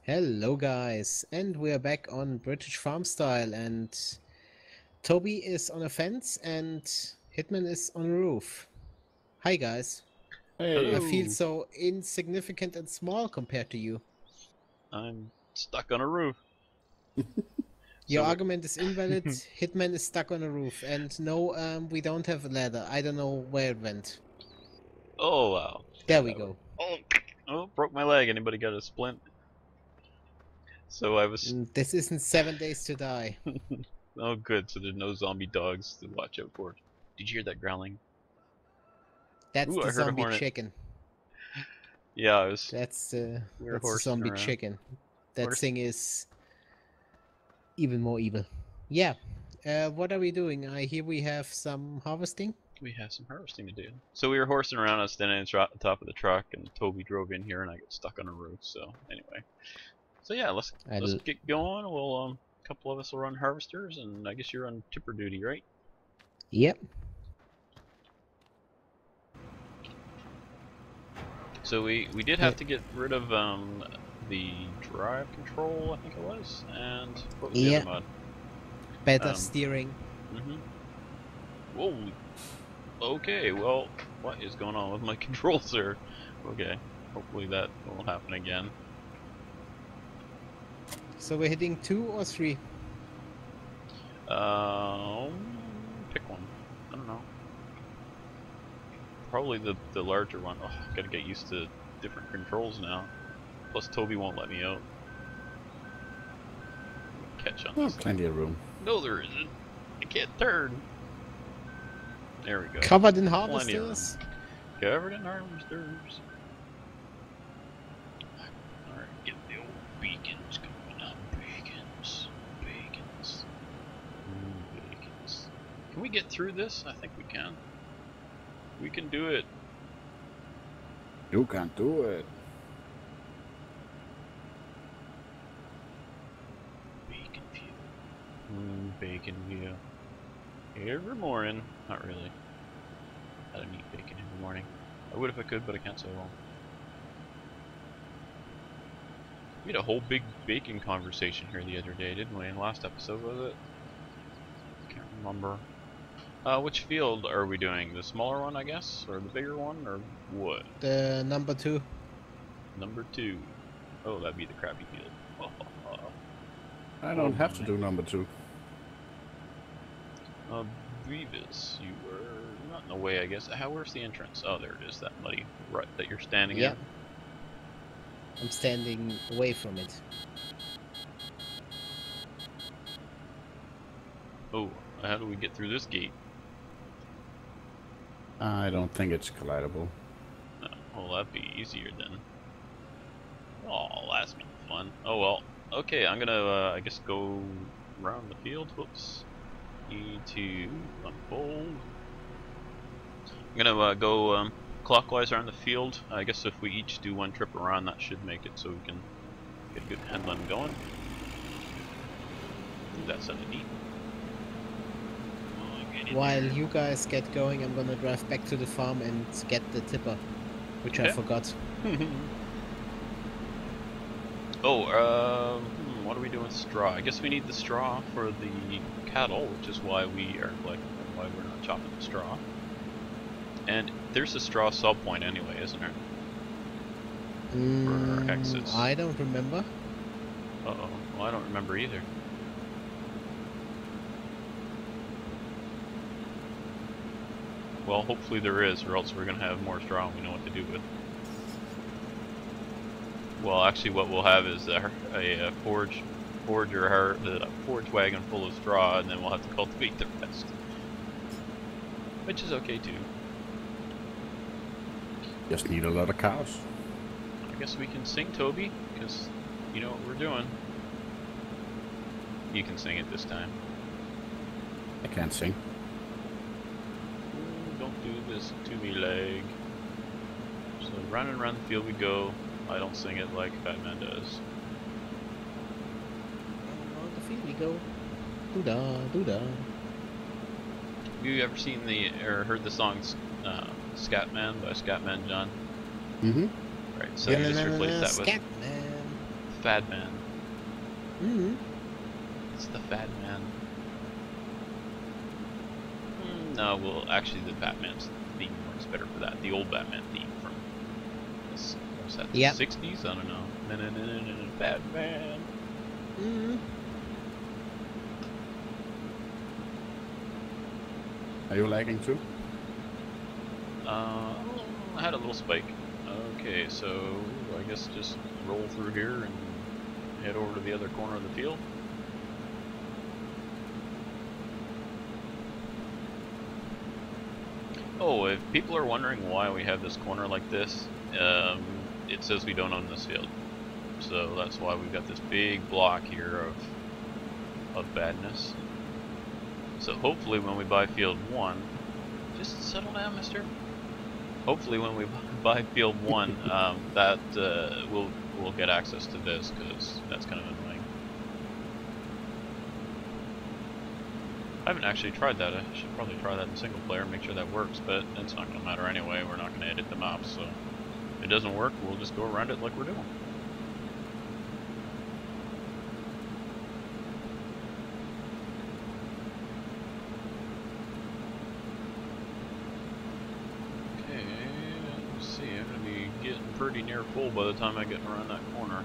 Hello guys, and we're back on British Farm Style, and Toby is on a fence and Hitman is on a roof. Hi guys. I Hey, feel Hello. so insignificant and small compared to you. I'm stuck on a roof. Your So we're argument is invalid, Hitman is stuck on a roof, and no, we don't have a ladder. I don't know where it went. oh wow. There we That would, go. oh, broke my leg. Anybody got a splint? So I was This isn't 7 days to die. oh good. So there's no zombie dogs to watch out for. Did you hear that growling? That's Ooh, the I heard a zombie hornet. chicken. Yeah, I was. That's the We were that's the horsing zombie around. chicken. That Horse. thing is even more evil. Yeah. What are we doing? I hear we have some harvesting. We have some harvesting to do. So we were horsing around. I was standing on the top of the truck, and Toby drove in here, and I got stuck on a roof. So anyway. So yeah, let's I'll... get going. We'll a couple of us will run harvesters, and I guess you're on tipper duty, right? Yep. So we did Uh, have to get rid of the drive control, I think it was, and what was the yeah. other mod? Better Um, steering. Whoa. Okay. Well, what is going on with my controls there? Okay. Hopefully that won't happen again. So we're hitting 2 or 3? Pick one. I don't know. Probably the larger one. Oh, gotta get used to different controls now. Plus Toby won't let me out. Catch on oh, this thing. plenty of room. No, there isn't. I can't turn. There we go. Covered in Plenty of room. harvesters? Covered in harvesters. Alright, get the old beacons going on. Beacons. Beacons. Beacons. Can we get through this? I think we can. We can do it. You can do it. Bacon view. Bacon view. Every morning. Not really. I don't eat bacon every morning. I would if I could, but I can't say well. We had a whole big bacon conversation here the other day, didn't we? In the last episode, was it? Can't remember. Which field are we doing? The smaller one, I guess? Or the bigger one? Or what? The number 2. Number 2. Oh, that'd be the crappy field. I don't have to do number 2. Beavis, you were not in the way, I guess. Where's the entrance? Oh, there it is, that muddy rut that you're standing Yeah. in. I'm standing away from it. Oh, how do we get through this gate? I don't think it's collidable. Well, that'd be easier then. Oh, that's been fun. Oh well. Okay, I'm gonna, I guess, go around the field. Whoops. E2 unfold. I'm gonna go clockwise around the field. I guess if we each do one trip around, that should make it so we can get a good headland going. That sounded neat. While you guys get going, I'm gonna drive back to the farm and get the tipper, which I forgot. Oh, what do we do with straw? I guess we need the straw for the cattle, which is why we are why we're not chopping the straw. And there's a straw sub point anyway, isn't there? For our exits. I don't remember. Uh-oh. Well, I don't remember either. Well, hopefully there is, or else we're gonna have more straw and we know what to do with. Well, actually, what we'll have is a forge wagon full of straw, and then we'll have to cultivate the rest, which is okay too. Just need a lot of cows. I guess we can sing, Toby, because you know what we're doing. You can sing it this time. I can't sing. Ooh, don't do this to me, leg. So round and round the field we go. I don't sing it like Batman does. On the field we go. Doo-da, doo-da. You ever seen or heard the song Scatman by Scatman John? Mm-hmm. Right, so you just replace that with Scatman. Fad Man. Mm-hmm. It's the Fad Man. No, well, actually, the Batman's theme works better for that. The old Batman theme from what's that? The Yep. 60s? I don't know. Batman. Mm-hmm. Are you lagging too? I had a little spike. Okay, so I guess just roll through here and head over to the other corner of the field. Oh, if people are wondering why we have this corner like this, it says we don't own this field. So that's why we've got this big block here of badness. So hopefully when we buy field 1, just settle down, mister. Hopefully when we buy field 1, that we'll get access to this, because that's kind of annoying. I haven't actually tried that. I should probably try that in single player and make sure that works, but it's not going to matter anyway. We're not going to edit the map, so if it doesn't work, we'll just go around it like we're doing. Okay, let's see. I'm going to be getting pretty near full by the time I get around that corner.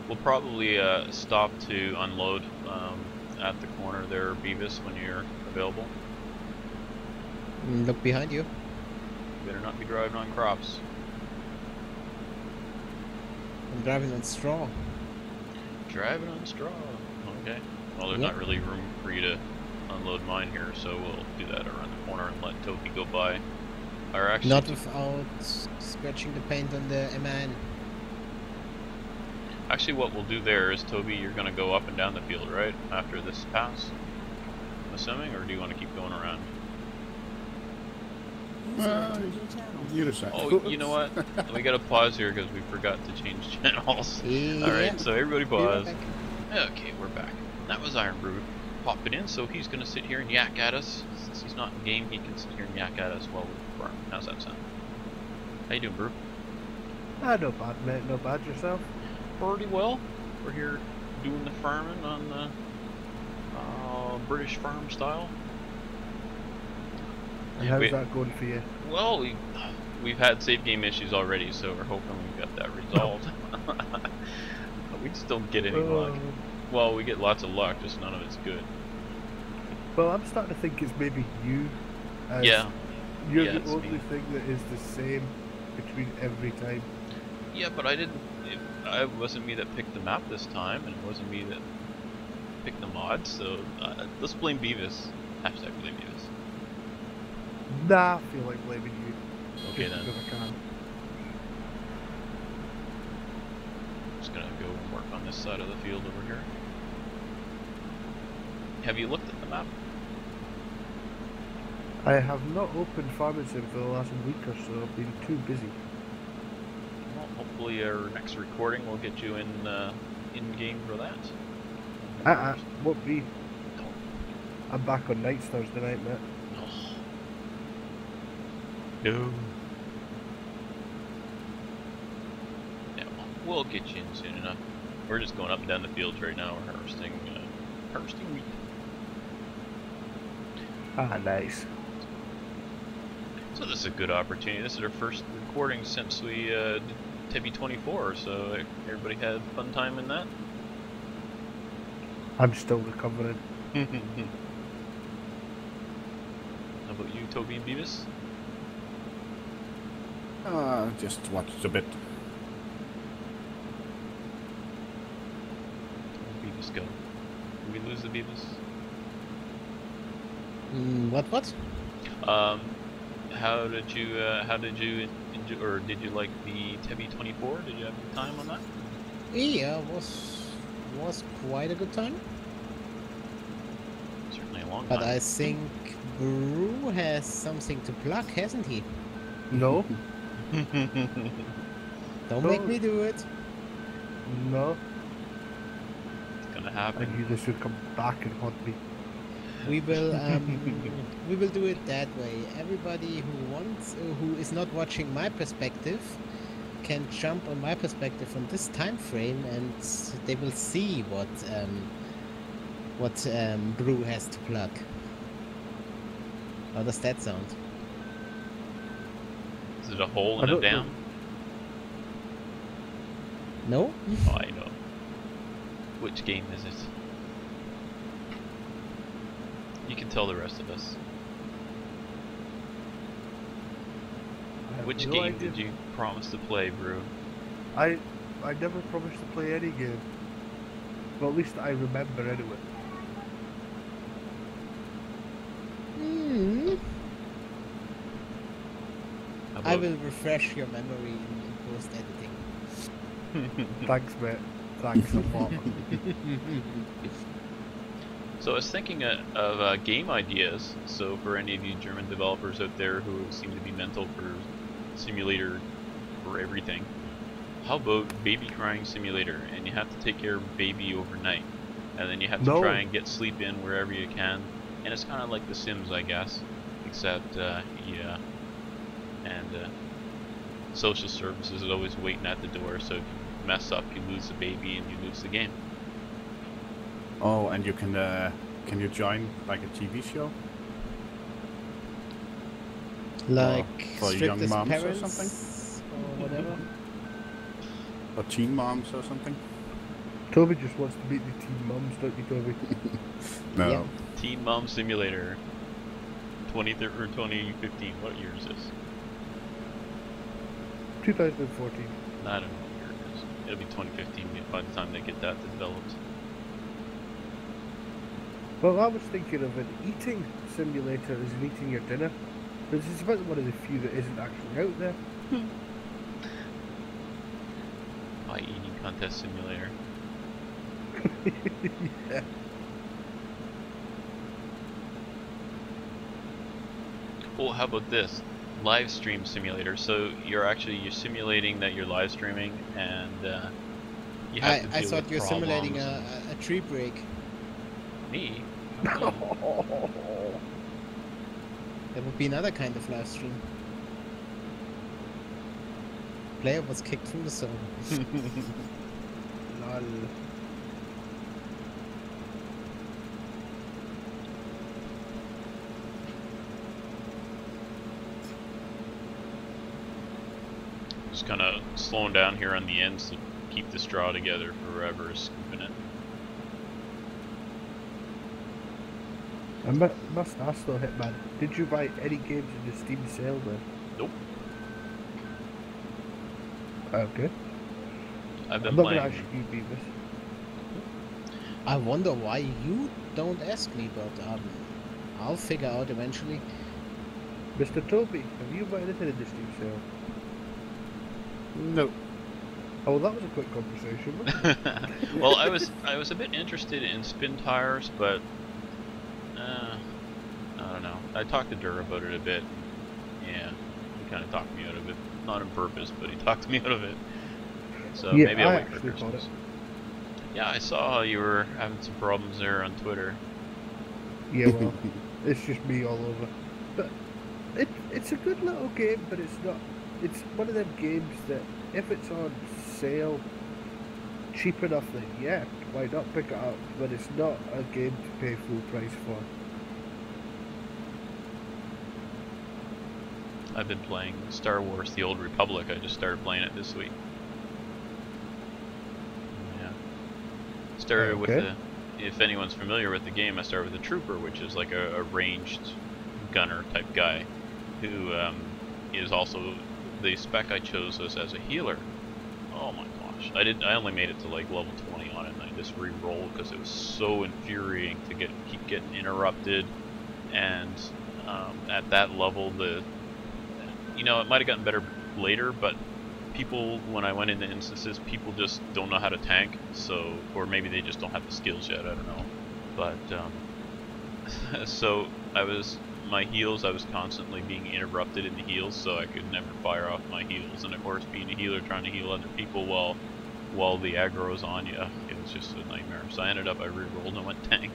We'll probably stop to unload at the corner there, Beavis, when you're available. Look behind you. Better not be driving on crops. I'm driving on straw. Driving on straw. Okay. Well, there's Yep. not really room for you to unload mine here, so we'll do that around the corner and let Toby go by. Or actually, Not without scratching the paint on the MN. actually, what we'll do there is, Toby, you're going to go up and down the field, right? After this pass, I'm assuming, or do you want to keep going around? You decide. Oh, you know what? We got to pause here because we forgot to change channels. Yeah. Alright, so everybody pause. Back. Okay, we're back. That was Iron Brew popping in, so he's going to sit here and yak at us. Since he's not in game, he can sit here and yak at us while we farm. How's that sound? How you doing, Brew? Ah, no bad, mate. No bad yourself. Pretty well. We're here doing the farming on the British farm style. And how's that going for you? Well, we've had save game issues already, so we're hoping we've got that resolved. We just don't get any luck. Well, we get lots of luck, just none of it's good. Well, I'm starting to think it's maybe you. As Yeah. You're Yeah, the it's only me. thing that is the same between every time. Yeah, but I didn't. It wasn't me that picked the map this time, and it wasn't me that picked the mod. So let's blame Beavis. Hashtag blame Beavis. Nah, I feel like blaming you. Okay just then. because I can. Just gonna go and work on this side of the field over here. Have you looked at the map? I have not opened Farming Sim for the last week or so. I've been too busy. Well, hopefully our next recording will get you in game for that. Won't be. I'm back on nights Thursday night, mate. Oh. No. Yeah, we'll get you in soon enough. We're just going up and down the fields right now. We're harvesting wheat. Ah, nice. So this is a good opportunity. This is our first recording since we did Tebby 24, so everybody had a fun time in that. I'm still recovering. How about you, Toby and Beavis? Just watched a bit. Beavis go. Did we lose the Beavis? What? How did you enjoy, or did you like the Tebby 24? Did you have a good time on that? Yeah, was quite a good time. Certainly a long But time. I think Brew has something to plug, hasn't he? No, Don't No. make me do it. no. It's gonna I happen. knew this would come back and haunt me. We will we will do it that way. Everybody who wants, who is not watching my perspective, can jump on my perspective on this time frame, and they will see what Brew has to plug. How does that sound? Is it a hole I in a don't know. dam? No? Oh, I know. Which game is it? You can tell the rest of us. I have Which no game idea. did you promise to play, Brew? I never promised to play any game. Well, at least I remember anyway. Hmm. How I about- will refresh your memory in post editing. Thanks, mate. Thanks a lot. So I was thinking of game ideas. So for any of you German developers out there who seem to be mental for simulator for everything, how about baby crying simulator? And you have to take care of a baby overnight, and then you have to No. try and get sleep in wherever you can. And it's kind of like The Sims, I guess, except yeah, and social services is always waiting at the door. So if you mess up, you lose the baby and you lose the game. Oh, and you can you join like a TV show? Like for young strictest moms or parents something? or whatever. Or teen moms or something? Toby just wants to beat the teen mums, don't you, Toby? No. Yeah. Teen Mom Simulator 2015. What year is this? 2014. I don't know what year it is. It'll be 2015 by the time they get that developed. Well, I was thinking of an eating simulator as in eating your dinner. This is about one of the few that isn't actually out there. Pie eating contest simulator. Yeah. Oh, how about this? Live stream simulator. So you're simulating that you're live streaming, and you have to deal I thought with you were simulating problems a tree break. and- Me? That would be another kind of live stream. Player was kicked from the server. Lol. Just kind of slowing down here on the ends to keep the straw together for whoever's scooping it. I must ask though, Hitman, did you buy any games in the Steam sale then? Nope. Okay. I've I'm been not gonna playing. ask you, Beavis. I wonder why you don't ask me, but I'll figure out eventually. Mr. Toby, have you bought anything in the Steam sale? No. Oh, well, that was a quick conversation. wasn't it? Well, I was a bit interested in spin tires, but I don't know. I talked to Dur about it a bit. Yeah, he kind of talked me out of it. Not on purpose, but he talked me out of it. So Yeah, maybe I'll I wait for actually bought Christmas. it. Yeah, I saw you were having some problems there on Twitter. Yeah, well, it's just me all over. But it's a good little game, but it's not. It's one of them games that if it's on sale, cheap enough, then yeah, why not pick it up? But it's not a game to pay full price for. I've been playing Star Wars: The Old Republic. I just started playing it this week. Yeah. Started with Okay. if anyone's familiar with the game, I started with the Trooper, which is like a ranged gunner type guy, who is also the spec I chose was as a healer. Oh my gosh, I only made it to like level 20 on it, and I just re-rolled because it was so infuriating to keep getting interrupted, and at that level it might have gotten better later, but people, when I went into instances, people just don't know how to tank, so, or maybe they just don't have the skills yet, I don't know. But so my heals, I was constantly being interrupted in the heals, so I could never fire off my heals. And of course, being a healer, trying to heal other people while the aggro is on you, it was just a nightmare. So I re-rolled and went tank.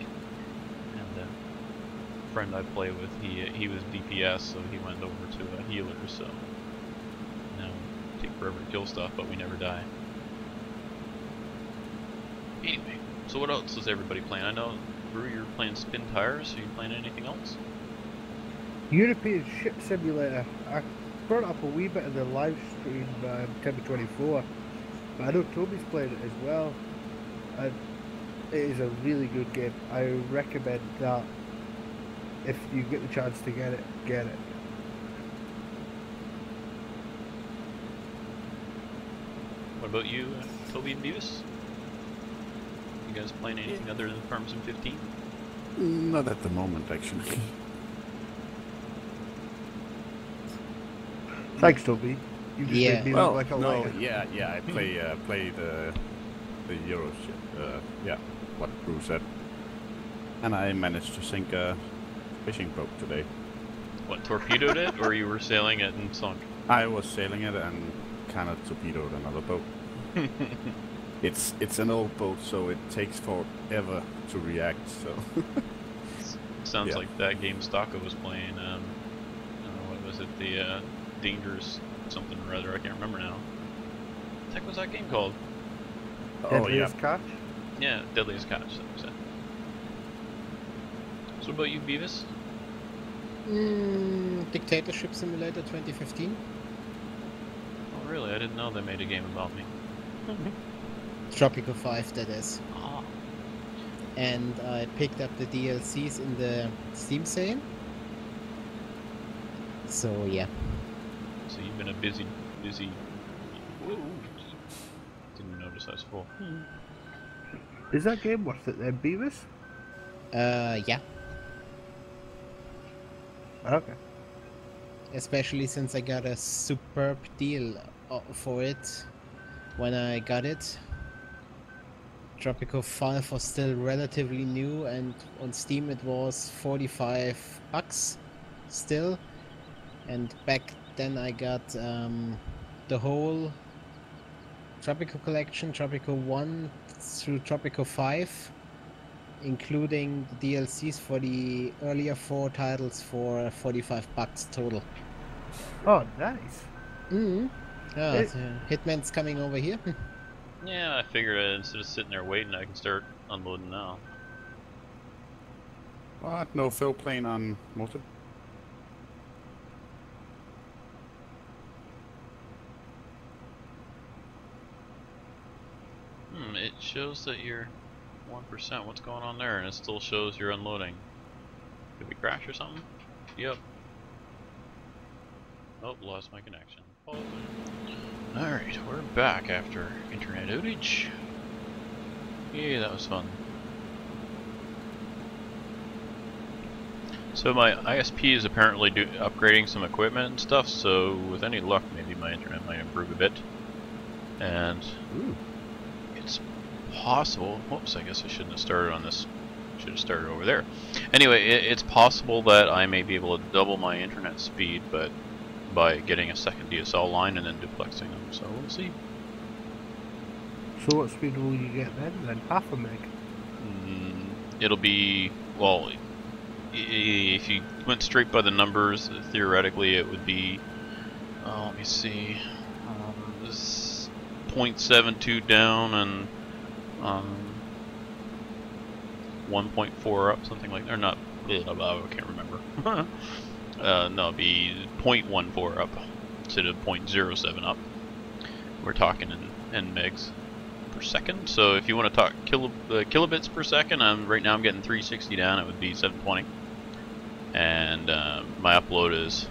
And a friend I play with, he was DPS, so he went over to a healer. So now take forever to kill stuff, but we never die. Anyway, so what else is everybody playing? I know, Brew, you're playing Spin Tires. Are you playing anything else? European Ship Simulator. I brought up a wee bit of the live stream September 24, but I know Toby's played it as well. And it is a really good game. I recommend that if you get the chance to get it, get it. What about you, Toby and Beavis? You guys playing anything other than Farm Sim 15? Not at the moment, actually. Thanks, Toby. You just made me look like a liar. I play the Euro ship. Yeah, what Brew said. And I managed to sink a fishing boat today. What, torpedoed it, or you were sailing it and sunk? I was sailing it and kind of torpedoed another boat. It's an old boat, so it takes forever to react. So sounds like that game Stocko was playing. What was it? The Dangerous something or other. I can't remember now. What the heck was that game called? Deadliest Catch? Yeah, Deadliest Catch. That was it. So what about you, Beavis? Dictatorship Simulator 2015. Oh really? I didn't know they made a game about me. Tropical 5, that is. Ah. And I picked up the DLCs in the Steam sale. So yeah. So you've been a busy. Whoa. Didn't notice I was full. Is that game worth it then, Beavis? Yeah. Okay. Especially since I got a superb deal for it when I got it. Tropical 5 was still relatively new, and on Steam it was $45 still. And back then I got the whole Tropical Collection, Tropical 1 through Tropical 5, including the DLCs for the earlier 4 titles for $45 total. Oh, nice. Hitman's coming over here. Yeah, I figured instead of sitting there waiting, I can start unloading now. What? No Phil playing on motor? It shows that you're 1%. What's going on there? And it still shows you're unloading. Did we crash or something? Yep. Oh, lost my connection. Alright, we're back after internet outage. Yeah, that was fun. So my ISP is apparently upgrading some equipment and stuff, so with any luck maybe my internet might improve a bit. And it's possible, whoops, I guess I shouldn't have started on this, should have started over there. Anyway, it's possible that I may be able to double my internet speed, but by getting a second DSL line and then duplexing them, so we'll see. So what speed will you get then? Half a meg? It'll be, well, if you went straight by the numbers, theoretically it would be, let me see, 0.72 down and 1.4 up, something like that, or not, I can't remember. No, it'd be 0.14 up instead of 0.07 up. We're talking in megs per second. So if you want to talk kilobits per second, right now I'm getting 360 down. It would be 720, and my upload is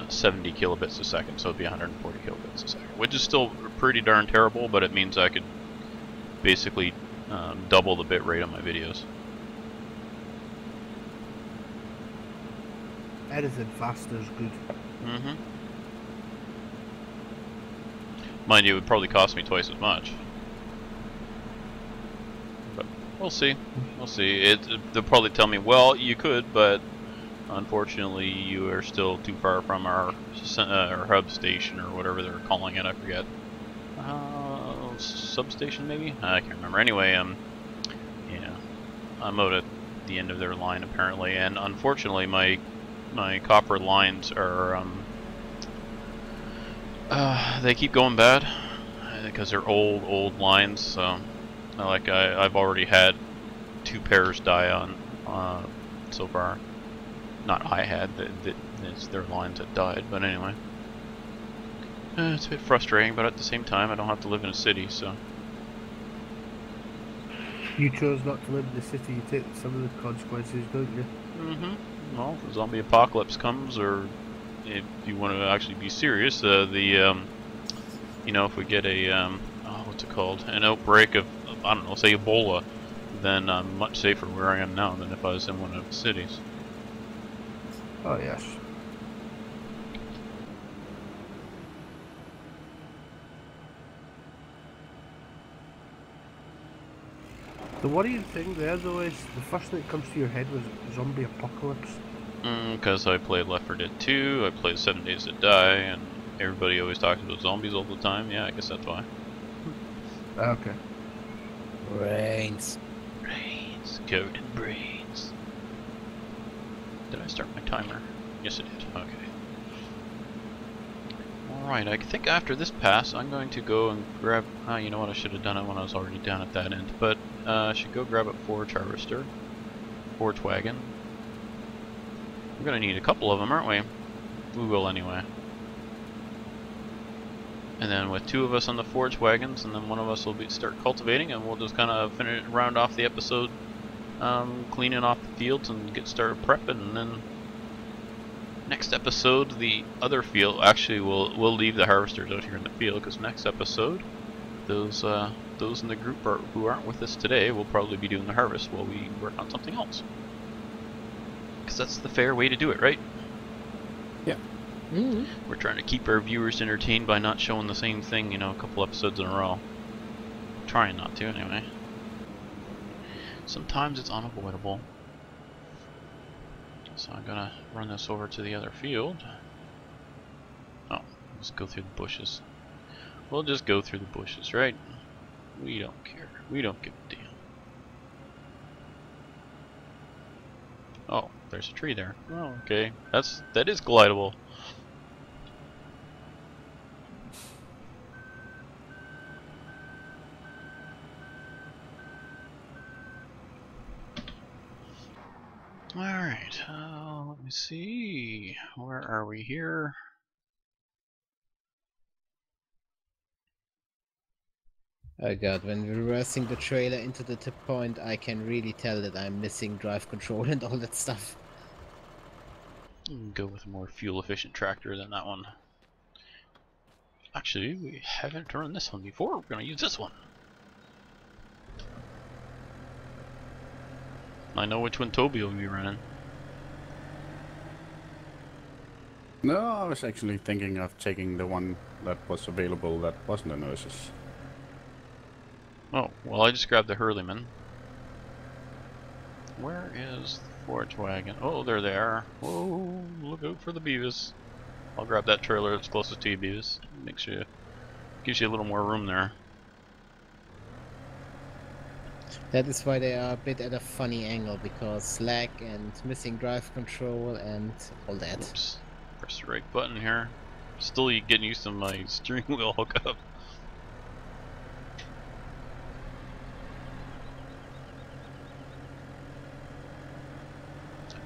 70 kilobits a second, so it'd be 140 kilobits a second, which is still pretty darn terrible. But it means I could basically double the bit rate on my videos. Anything faster is good. Mind you, it would probably cost me twice as much. But we'll see. We'll see. They'll probably tell me, well, you could, but unfortunately you are still too far from our hub station, or whatever they're calling it, I forget. Substation maybe? I can't remember. Anyway, yeah, I'm out at the end of their line apparently, and unfortunately my copper lines are They keep going bad because they're old lines. So, I've already had 2 pairs die on so far. Not I had, it's their lines that died. But anyway, it's a bit frustrating. But at the same time, I don't have to live in a city, so. You chose not to live in the city. You take some of the consequences, don't you? Mm-hmm. Well, if the zombie apocalypse comes, or if you want to actually be serious, you know, if we get a, what's it called? An outbreak of, I don't know, say Ebola, then I'm much safer where I am now than if I was in one of the cities. Oh, yes. The worrying thing there, though, is the first thing that comes to your head was zombie apocalypse. Because I played Left 4 Dead 2, I played 7 Days to Die, and everybody always talks about zombies all the time. Yeah, I guess that's why. Okay. Brains. Brains. Covered in brains. Did I start my timer? Yes, I did. Okay. Alright, I think after this pass, I'm going to go and grab... you know what, I should have done it when I was already down at that end. But, I should go grab a forage harvester. Forage wagon. We're going to need a couple of them, aren't we? We will anyway. And then with 2 of us on the forage wagons, and then one of us will start cultivating, and we'll just kind of round off the episode, cleaning off the fields and get started prepping, and then next episode, the other field, actually we'll leave the harvesters out here in the field, because next episode, those in the group who aren't with us today will probably be doing the harvest while we work on something else. Because that's the fair way to do it, right? Yeah. Mm-hmm. We're trying to keep our viewers entertained by not showing the same thing, you know, a couple episodes in a row. Trying not to, anyway. Sometimes it's unavoidable. So I'm gonna run this over to the other field. Oh, let's go through the bushes. We'll just go through the bushes, right? We don't care. We don't give a damn. Oh, there's a tree there. Oh, okay. That is glidable. Alright, let me see. Where are we here? Oh god, when reversing the trailer into the tip point, I can really tell that I'm missing drive control and all that stuff. Go with a more fuel efficient tractor than that one. Actually, we haven't run this one before. We're gonna use this one. I know which one Toby will be running. No, I was actually thinking of taking the one that was available that wasn't a nurse's. Oh, well, I just grabbed the Hurleyman. Where is the forage wagon? Oh, they're there. Whoa, look out for the Beavis. I'll grab that trailer that's closest to you, Beavis. Makes you, gives you a little more room there. That is why they are a bit at a funny angle, because lag and missing drive control and all that. Oops. Press the right button here. Still getting used to my steering wheel hookup.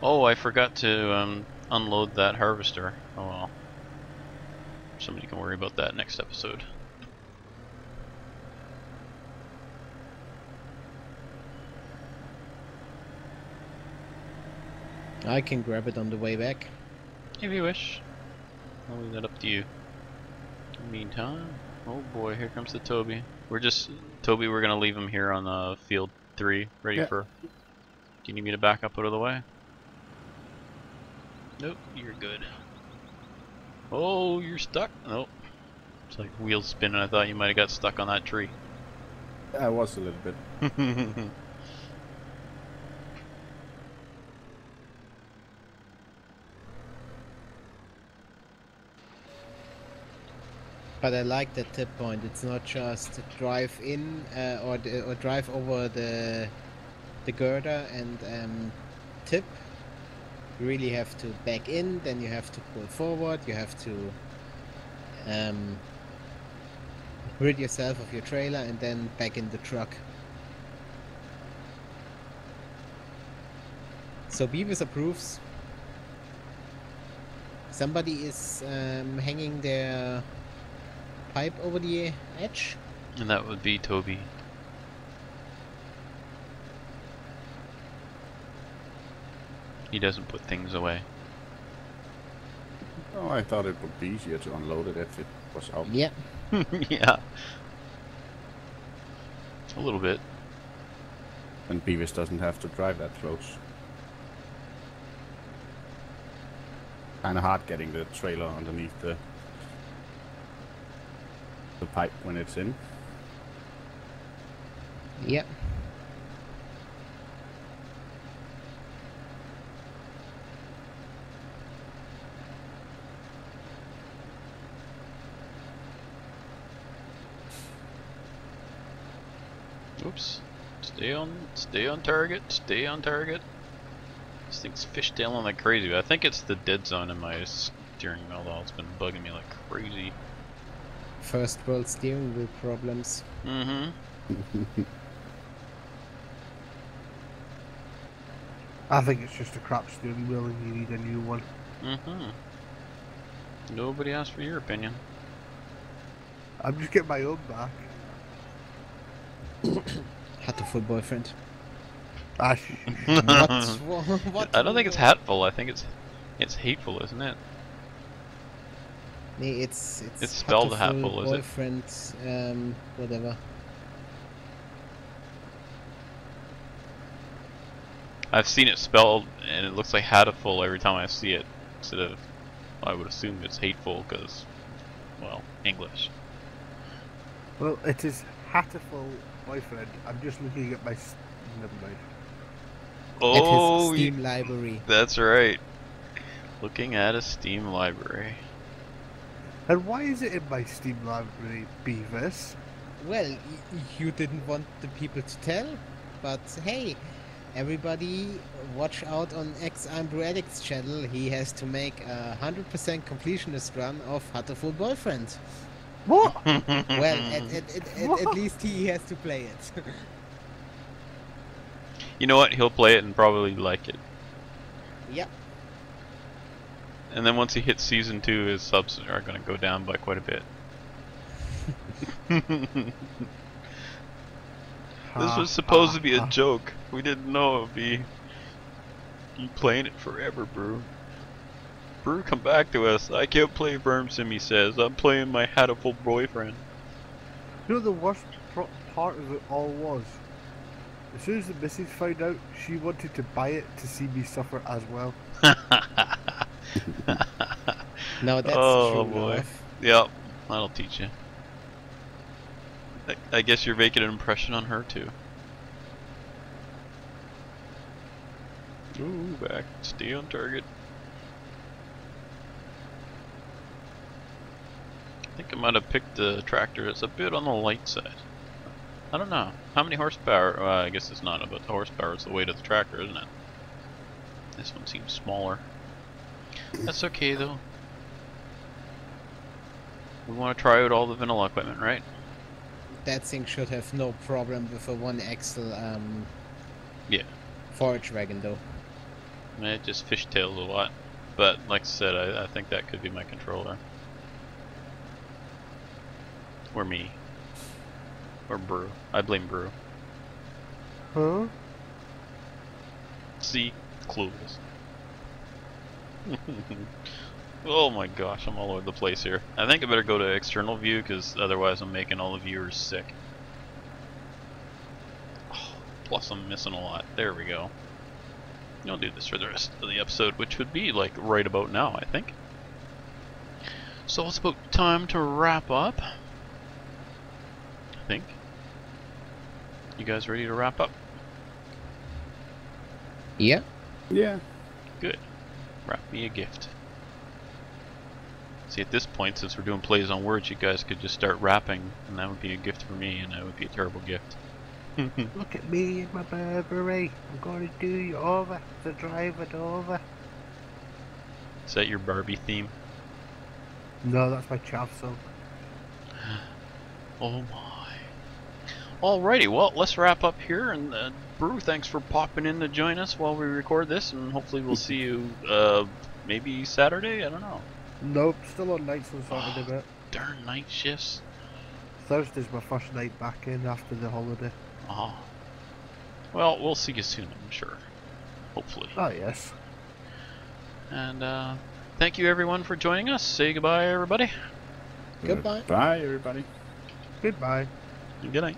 Oh, I forgot to unload that harvester. Oh well. Somebody can worry about that next episode. I can grab it on the way back. If you wish. I'll leave that up to you. In the meantime, oh boy, here comes the Toby. Toby, we're gonna leave him here on field 3, ready for... Do you need me to back up out of the way? Nope, you're good. Oh, you're stuck? Nope. It's like wheels spinning. I thought you might have got stuck on that tree. I was a little bit. But I like that tip point. It's not just drive in or drive over the girder and tip. You really have to back in, then you have to pull forward, you have to Um, rid yourself of your trailer and then back in the truck. So Beavis approves. Somebody is hanging their pipe over the edge. And that would be Toby. He doesn't put things away. Oh, I thought it would be easier to unload it if it was out. Yeah. Yeah. A little bit. And Beavis doesn't have to drive that close. Kinda hard getting the trailer underneath the pipe when it's in. Yeah. Oops. Stay on target, stay on target. This thing's fishtailing like crazy. I think it's the dead zone in my steering wheel though. It's been bugging me like crazy. First world steering wheel problems. Mm-hmm. I think it's just a crap steering wheel and you need a new one. Mm-hmm. Nobody asked for your opinion. I'm just getting my own back. Had a full boyfriend. Ah, What? I don't think it's hatful. I think it's hateful, isn't it? Nee, it's spelled had a full hatful, is it? boyfriend, whatever. I've seen it spelled, and it looks like hatful every time I see it. Instead of, I would assume it's hateful because, well, English. Well, it is hatful boyfriend. I'm just looking at my. Never mind. Oh, At his Steam library. that's right. Looking at a Steam library. And why is it in my Steam library, Beavis? Well, you didn't want the people to tell, but hey, everybody watch out on I'm Brew Addict's channel. He has to make a 100% completionist run of Hatterful Boyfriend. What? Well, at least he has to play it. You know what? He'll play it and probably like it. Yep. And then once he hits season 2, his subs are going to go down by quite a bit. This was supposed to be a joke. We didn't know it would be you playing it forever, Brew. Brew, come back to us. I can't play Verm Sim, he says. I'm playing my hatful boyfriend. You know the worst part of it all was? As soon as the missus found out, she wanted to buy it to see me suffer as well. No, that's Oh, true boy. love. Yep, that'll teach you. I guess you're making an impression on her too. Ooh, back. Stay on target. I think I might have picked the tractor that's a bit on the light side. I don't know. How many horsepower? I guess it's not about the horsepower, it's the weight of the tractor, isn't it? This one seems smaller. That's okay though. We want to try out all the vanilla equipment, right? That thing should have no problem with a 1-axle Yeah. forage wagon though. It just fishtails a lot. But like I said, I think that could be my controller. Or me. Or Brew. I blame Brew. Huh? See? Clueless. Oh my gosh, I'm all over the place here. I think I better go to external view because otherwise I'm making all the viewers sick. Oh, plus I'm missing a lot. There we go. I'll do this for the rest of the episode, which would be like right about now, I think. So it's about time to wrap up. I think. You guys ready to wrap up? Yeah. Yeah. Good. Wrap me a gift. See, at this point, since we're doing plays on words, you guys could just start rapping, and that would be a gift for me, and that would be a terrible gift. Look at me in my Burberry. I'm going to do you over to drive it over. Is that your Barbie theme? No, that's my chaff song. Oh my. Alrighty, well, let's wrap up here. And Brew, thanks for popping in to join us while we record this, and hopefully we'll see you maybe Saturday. I don't know. Nope, still on nights on Saturday, mate. Darn night shifts. Thursday's my first night back in after the holiday. Oh. Well, we'll see you soon, I'm sure. Hopefully. Ah, yes. And thank you everyone for joining us. Say goodbye, everybody. Goodbye. Bye, everybody. Goodbye. Good night.